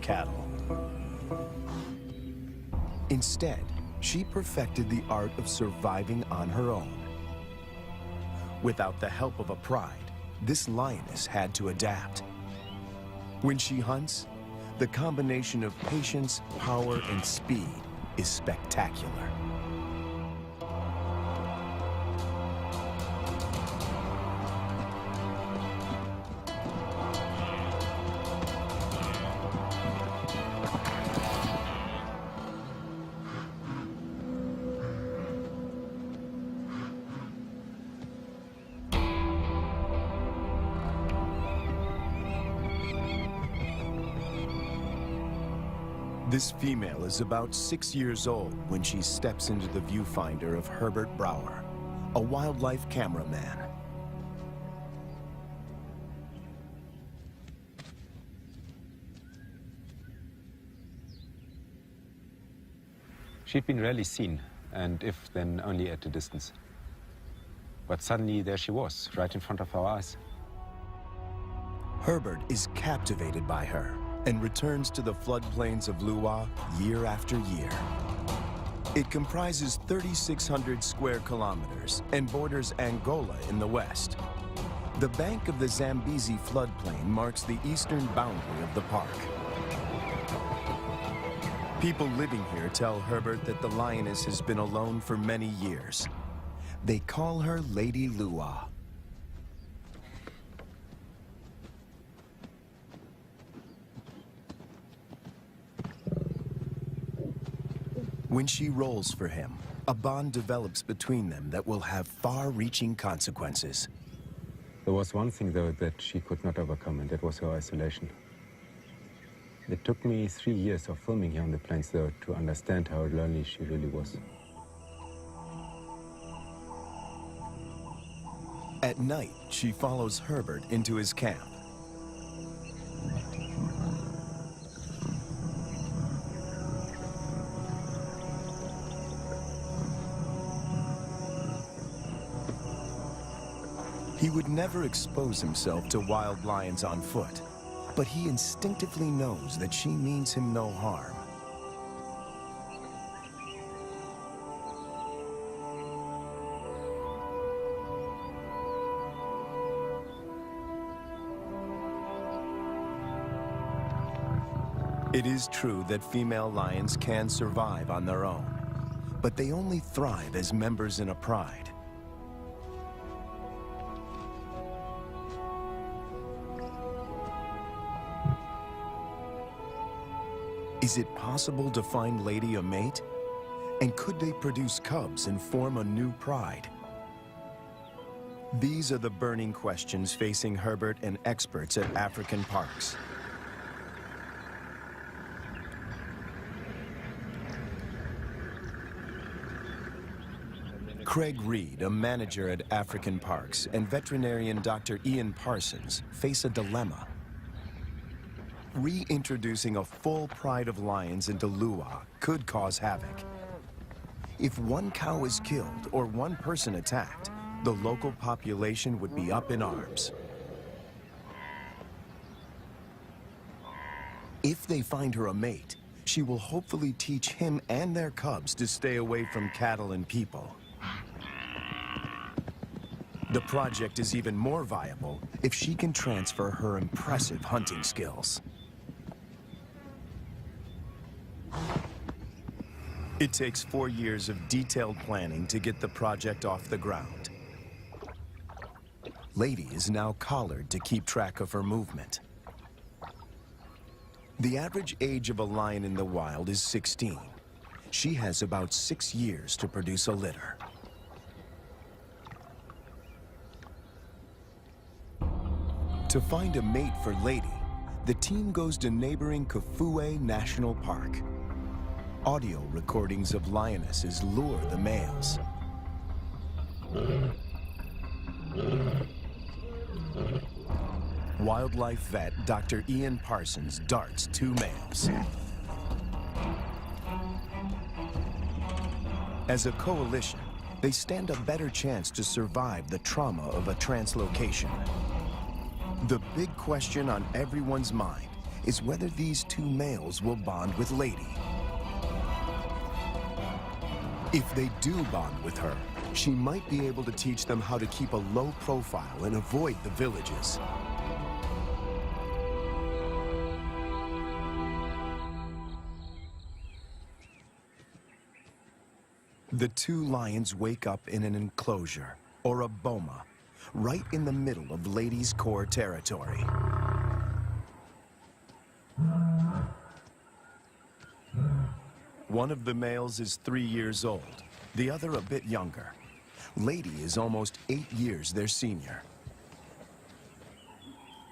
cattle. Instead, she perfected the art of surviving on her own. Without the help of a pride, this lioness had to adapt. When she hunts, the combination of patience, power, and speed is spectacular. This female is about 6 years old when she steps into the viewfinder of Herbert Brower, a wildlife cameraman. She'd been rarely seen, and if then only at a distance. But suddenly there she was, right in front of our eyes. Herbert is captivated by her and returns to the floodplains of Luwa year after year. It comprises 3,600 square kilometers and borders Angola in the west. The bank of the Zambezi floodplain marks the eastern boundary of the park. People living here tell Herbert that the lioness has been alone for many years. They call her Lady Luwa. When she rolls for him, a bond develops between them that will have far-reaching consequences. There was one thing, though, that she could not overcome, and that was her isolation. It took me 3 years of filming here on the plains, though, to understand how lonely she really was. At night, she follows Herbert into his camp. He would never expose himself to wild lions on foot, but he instinctively knows that she means him no harm. It is true that female lions can survive on their own, but they only thrive as members in a pride. Is it possible to find Lady a mate? And could they produce cubs and form a new pride? These are the burning questions facing Herbert and experts at African parks. Craig Reed, a manager at African Parks, and veterinarian Dr. Ian Parsons face a dilemma. Reintroducing a full pride of lions into Luwa could cause havoc. If one cow is killed or one person attacked, the local population would be up in arms. If they find her a mate, she will hopefully teach him and their cubs to stay away from cattle and people. The project is even more viable if she can transfer her impressive hunting skills. It takes 4 years of detailed planning to get the project off the ground. Lady is now collared to keep track of her movement. The average age of a lion in the wild is 16. She has about 6 years to produce a litter. To find a mate for Lady, the team goes to neighboring Kafue National Park. Audio recordings of lionesses lure the males. Wildlife vet Dr. Ian Parsons darts 2 males. As a coalition, they stand a better chance to survive the trauma of a translocation. The big question on everyone's mind is whether these two males will bond with Lady. If they do bond with her, she might be able to teach them how to keep a low profile and avoid the villages. The two lions wake up in an enclosure, or a boma, right in the middle of Lady's core territory. One of the males is 3 years old, the other a bit younger. Lady is almost 8 years their senior.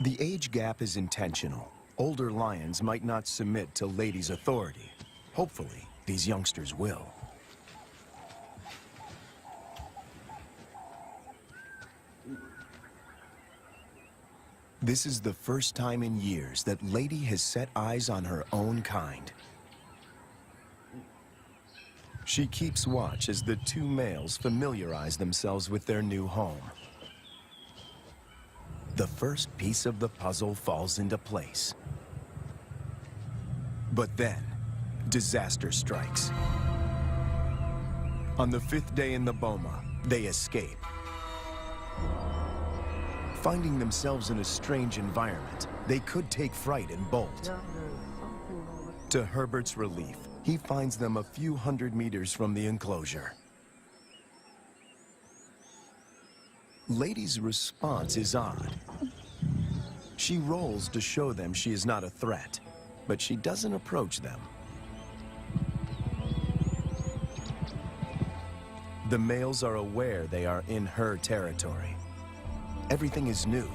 The age gap is intentional. Older lions might not submit to Lady's authority. Hopefully, these youngsters will. This is the first time in years that Lady has set eyes on her own kind. She keeps watch as the two males familiarize themselves with their new home. The first piece of the puzzle falls into place. But then, disaster strikes. On the 5th day in the boma, they escape. Finding themselves in a strange environment, they could take fright and bolt. To Herbert's relief, he finds them a few hundred meters from the enclosure. Lady's response is odd. She rolls to show them she is not a threat, but she doesn't approach them. The males are aware they are in her territory. Everything is new.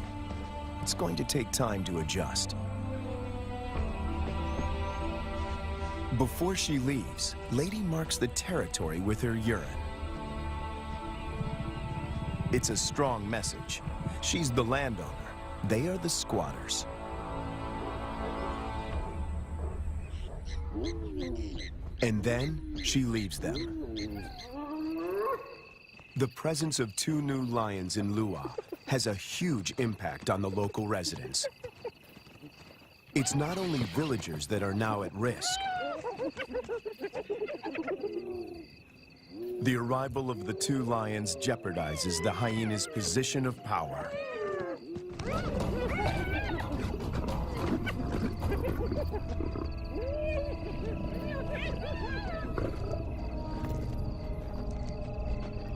It's going to take time to adjust. Before she leaves, Lady marks the territory with her urine. It's a strong message. She's the landowner. They are the squatters. And then she leaves them. The presence of two new lions in Lua has a huge impact on the local residents. It's not only villagers that are now at risk. The arrival of the two lions jeopardizes the hyena's position of power.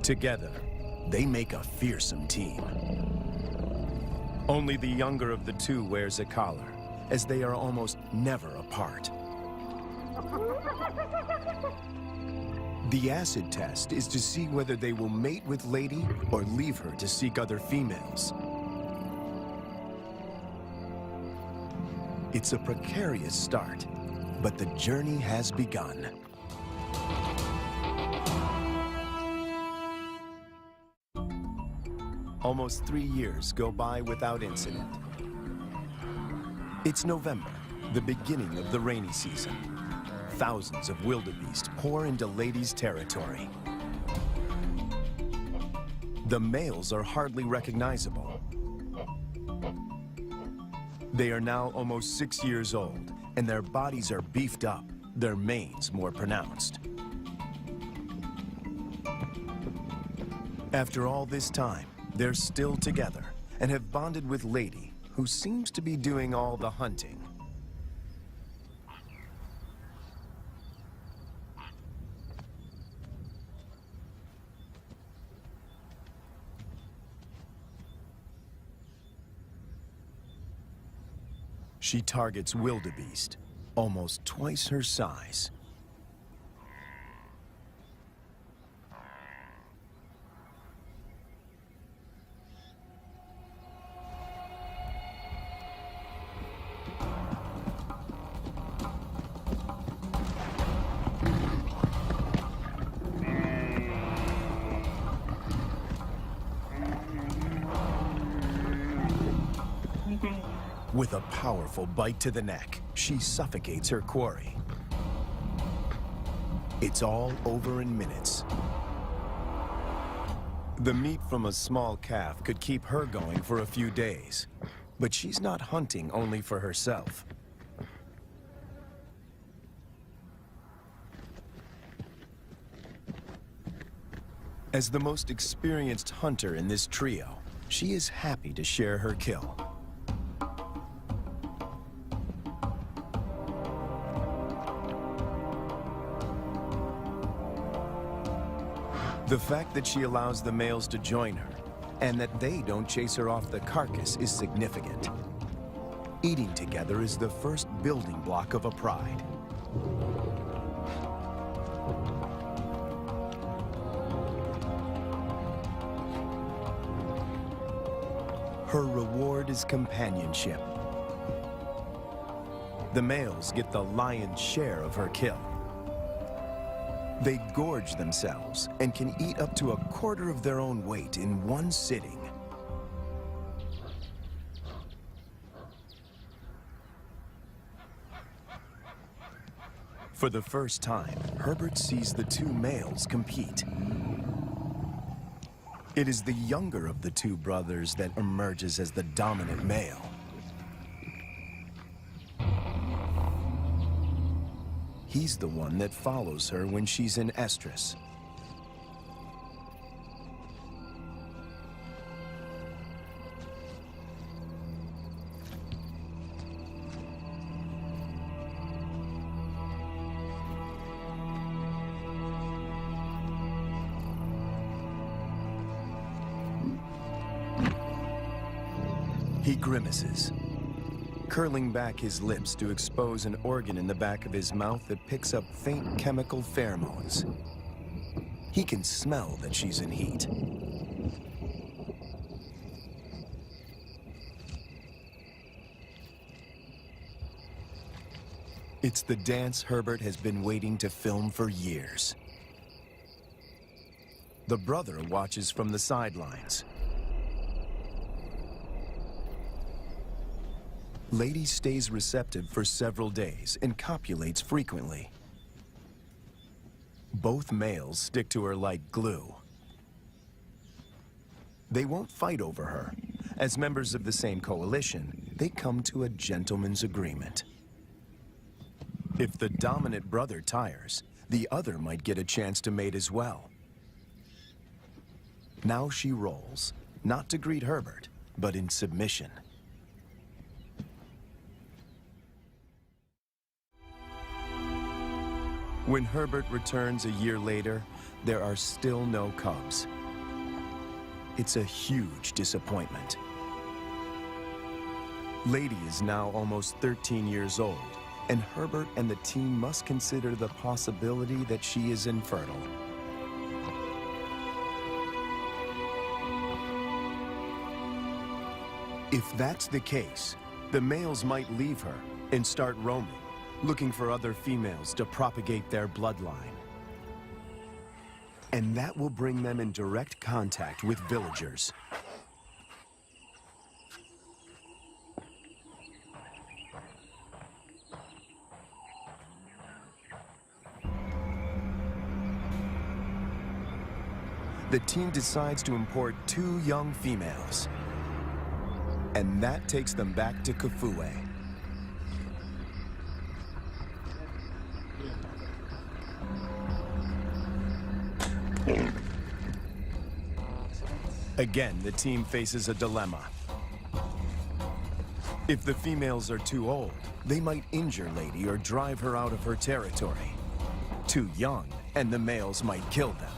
Together, they make a fearsome team. Only the younger of the two wears a collar, as they are almost never apart. The acid test is to see whether they will mate with Lady or leave her to seek other females. It's a precarious start, but the journey has begun. Almost 3 years go by without incident. It's November, the beginning of the rainy season. Thousands of wildebeest pour into Lady's territory. The males are hardly recognizable. They are now almost 6 years old, and their bodies are beefed up, their manes more pronounced. After all this time, they're still together and have bonded with Lady, who seems to be doing all the hunting. She targets wildebeest, almost twice her size. With a powerful bite to the neck, she suffocates her quarry. It's all over in minutes. The meat from a small calf could keep her going for a few days, but she's not hunting only for herself. As the most experienced hunter in this trio, she is happy to share her kill. The fact that she allows the males to join her, and that they don't chase her off the carcass, is significant. Eating together is the first building block of a pride. Her reward is companionship. The males get the lion's share of her kill. They gorge themselves and can eat up to a quarter of their own weight in one sitting. For the first time, Herbert sees the two males compete. It is the younger of the two brothers that emerges as the dominant male. He's the one that follows her when she's in estrus. He grimaces, curling back his lips to expose an organ in the back of his mouth that picks up faint chemical pheromones. He can smell that she's in heat. It's the dance Herbert has been waiting to film for years. The brother watches from the sidelines. Lady stays receptive for several days and copulates frequently. Both males stick to her like glue. They won't fight over her. As members of the same coalition, they come to a gentleman's agreement. If the dominant brother tires, the other might get a chance to mate as well. Now she rolls, not to greet Herbert, but in submission. When Herbert returns a year later, there are still no cubs. It's a huge disappointment. Lady is now almost 13 years old, and Herbert and the team must consider the possibility that she is infertile. If that's the case, the males might leave her and start roaming, looking for other females to propagate their bloodline. And that will bring them in direct contact with villagers. The team decides to import 2 young females. And that takes them back to Kafue. Again, the team faces a dilemma. If the females are too old, they might injure Lady or drive her out of her territory. Too young, and the males might kill them.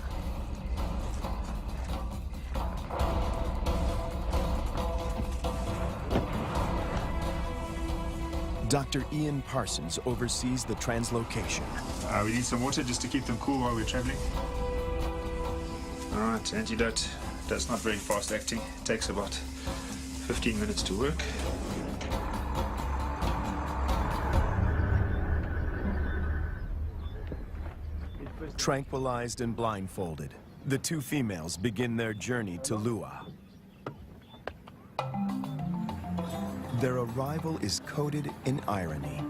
Dr. Ian Parsons oversees the translocation. We need some water just to keep them cool while we're traveling. All right, antidote. That's not very fast acting. It takes about 15 minutes to work. Tranquilized and blindfolded, the 2 females begin their journey to Lua. Their arrival is coated in irony.